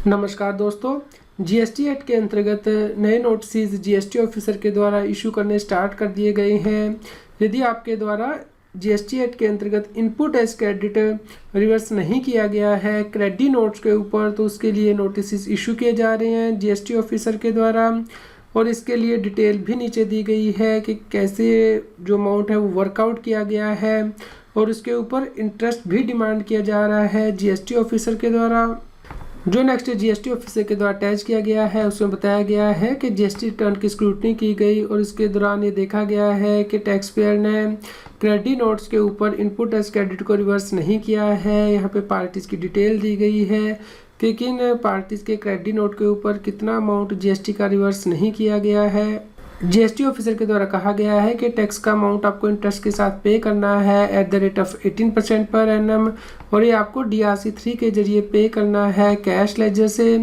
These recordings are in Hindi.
नमस्कार दोस्तों। जीएसटी एक्ट के अंतर्गत नए नोटिस जीएसटी ऑफिसर के द्वारा इशू करने स्टार्ट कर दिए गए हैं। यदि आपके द्वारा जीएसटी एक्ट के अंतर्गत इनपुट एज क्रेडिट रिवर्स नहीं किया गया है क्रेडिट नोट्स के ऊपर, तो उसके लिए नोटिस इशू किए जा रहे हैं जीएसटी ऑफिसर के द्वारा। और इसके लिए डिटेल भी नीचे दी गई है कि कैसे जो अमाउंट है वो वर्कआउट किया गया है, और उसके ऊपर इंटरेस्ट भी डिमांड किया जा रहा है जीएसटी ऑफिसर के द्वारा। जो नेक्स्ट जीएसटी ऑफिसर के द्वारा अटैच किया गया है उसमें बताया गया है कि जीएसटी रिटर्न की स्क्रूटनी की गई और इसके दौरान ये देखा गया है कि टैक्स पेयर ने क्रेडिट नोट्स के ऊपर इनपुट एज क्रेडिट को रिवर्स नहीं किया है। यहाँ पे पार्टीज की डिटेल दी गई है कि किन पार्टीज के क्रेडिट नोट के ऊपर कितना अमाउंट जीएसटी का रिवर्स नहीं किया गया है। जीएसटी ऑफिसर के द्वारा कहा गया है कि टैक्स का अमाउंट आपको इंटरेस्ट के साथ पे करना है at the rate of 18% per annum, और ये आपको DRC3 के जरिए पे करना है कैश लेजर से।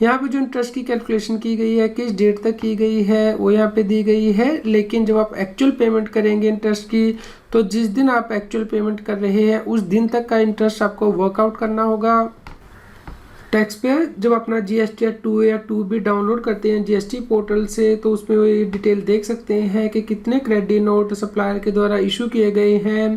यहाँ पे जो इंटरेस्ट की कैलकुलेशन की गई है किस डेट तक की गई है वो यहाँ पे दी गई है, लेकिन जब आप एक्चुअल पेमेंट करेंगे इंटरेस्ट की, तो जिस दिन आप एक्चुअल पेमेंट कर रहे हैं उस दिन तक का इंटरेस्ट आपको वर्कआउट करना होगा। टैक्स पेयर जब अपना GSTR 2 या 2B डाउनलोड करते हैं जीएसटी पोर्टल से, तो उसमें वो ये डिटेल देख सकते हैं कि कितने क्रेडिट नोट सप्लायर के द्वारा इशू किए गए हैं।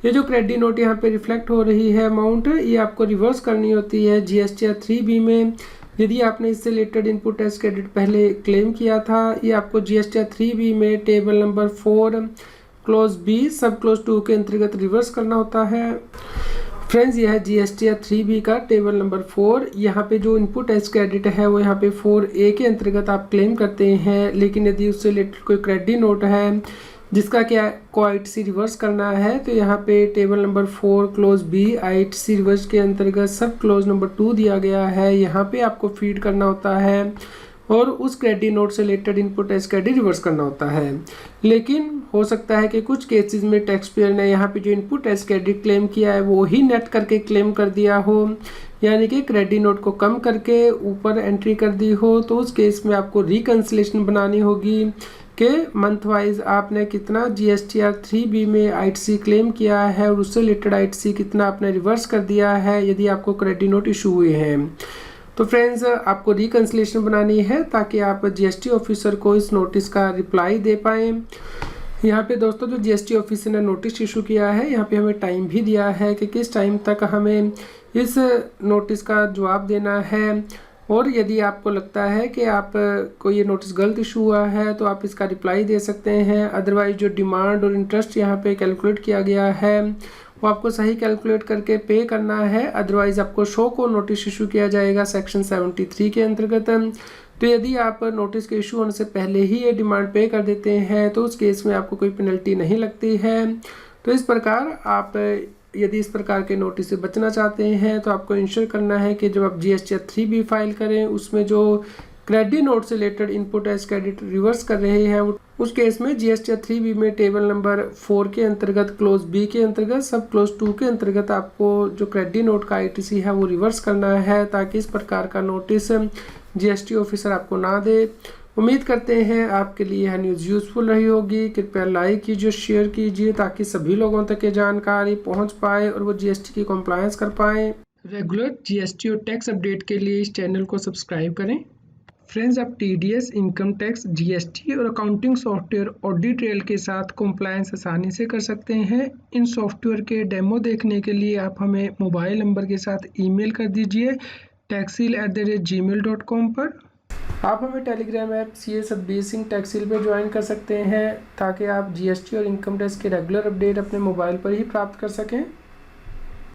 ये जो क्रेडिट नोट यहाँ पे रिफ्लेक्ट हो रही है अमाउंट, ये आपको रिवर्स करनी होती है GSTR 3B में। यदि आपने इससे रिलेटेड इनपुट एज क्रेडिट पहले क्लेम किया था, ये आपको GSTR 3B में टेबल नंबर 4 क्लोज B सब क्लोज 2 के अंतर्गत रिवर्स करना होता है। फ्रेंड्स, यह है GSTR 3B का टेबल नंबर 4। यहाँ पे जो इनपुट एज क्रेडिट है वो यहाँ पे 4A के अंतर्गत आप क्लेम करते हैं, लेकिन यदि उससे रिलेटेड कोई क्रेडिट नोट है जिसका क्या को ITC रिवर्स करना है, तो यहाँ पे table number 4 close B ITC reverse के अंतर्गत सब क्लोज नंबर 2 दिया गया है। यहाँ पे आपको फीड करना होता है और उस क्रेडिट नोट से related input as credit reverse करना होता है। लेकिन हो सकता है कि कुछ केसेस में टैक्स पेयर ने यहाँ पे जो इनपुट एज क्रेडिट क्लेम किया है वो ही नेट करके क्लेम कर दिया हो, यानी कि क्रेडिट नोट को कम करके ऊपर एंट्री कर दी हो। तो उस केस में आपको रिकन्सिलेशन बनानी होगी कि मंथ वाइज आपने कितना GSTR 3B में ITC क्लेम किया है और उससे रिलेटेड ITC कितना आपने रिवर्स कर दिया है यदि आपको क्रेडिट नोट इशू हुए हैं। तो फ्रेंड्स, आपको रिकन्सिलेशन बनानी है ताकि आप जीएसटी ऑफिसर को इस नोटिस का रिप्लाई दे पाएँ। यहाँ पे दोस्तों जो जीएसटी ऑफिसर ने नोटिस इशू किया है, यहाँ पे हमें टाइम भी दिया है कि किस टाइम तक हमें इस नोटिस का जवाब देना है। और यदि आपको लगता है कि आप को ये नोटिस गलत इशू हुआ है तो आप इसका रिप्लाई दे सकते हैं। अदरवाइज जो डिमांड और इंटरेस्ट यहाँ पे कैलकुलेट किया गया है वो आपको सही कैलकुलेट करके पे करना है, अदरवाइज आपको शो को नोटिस इशू किया जाएगा सेक्शन 73 के अंतर्गत। तो यदि आप नोटिस के इशू होने से पहले ही ये डिमांड पे कर देते हैं तो उस केस में आपको कोई पेनल्टी नहीं लगती है। तो इस प्रकार आप यदि इस प्रकार के नोटिस से बचना चाहते हैं तो आपको इंश्योर करना है कि जब आप GSTR 3B फाइल करें उसमें जो क्रेडिट नोट से related input as credit reverse कर रहे हैं उस केस में GSTR 3B में टेबल नंबर 4 के अंतर्गत क्लोज B के अंतर्गत सब क्लोज 2 के अंतर्गत आपको जो क्रेडिट नोट का ITC है वो रिवर्स करना है, ताकि इस प्रकार का नोटिस GST ऑफिसर आपको ना दे। उम्मीद करते हैं आपके लिए यह न्यूज़ यूज़फुल रही होगी। कृपया लाइक कीजिए, शेयर कीजिए ताकि सभी लोगों तक ये जानकारी पहुंच पाए और वो GST की कंप्लायंस कर पाएँ। रेगुलर GST और टैक्स अपडेट के लिए इस चैनल को सब्सक्राइब करें। फ्रेंड्स, आप TDS, इनकम टैक्स, GST और अकाउंटिंग सॉफ्टवेयर ऑडिट ट्रेल के साथ कंप्लायंस आसानी से कर सकते हैं। इन सॉफ्टवेयर के डेमो देखने के लिए आप हमें मोबाइल नंबर के साथ ईमेल कर दीजिए taxil@gmail.com पर। आप हमें telegram app CA Satbir Singh Taxil पर ज्वाइन कर सकते हैं ताकि आप GST और इनकम टैक्स के रेगुलर अपडेट अपने मोबाइल पर ही प्राप्त कर सकें।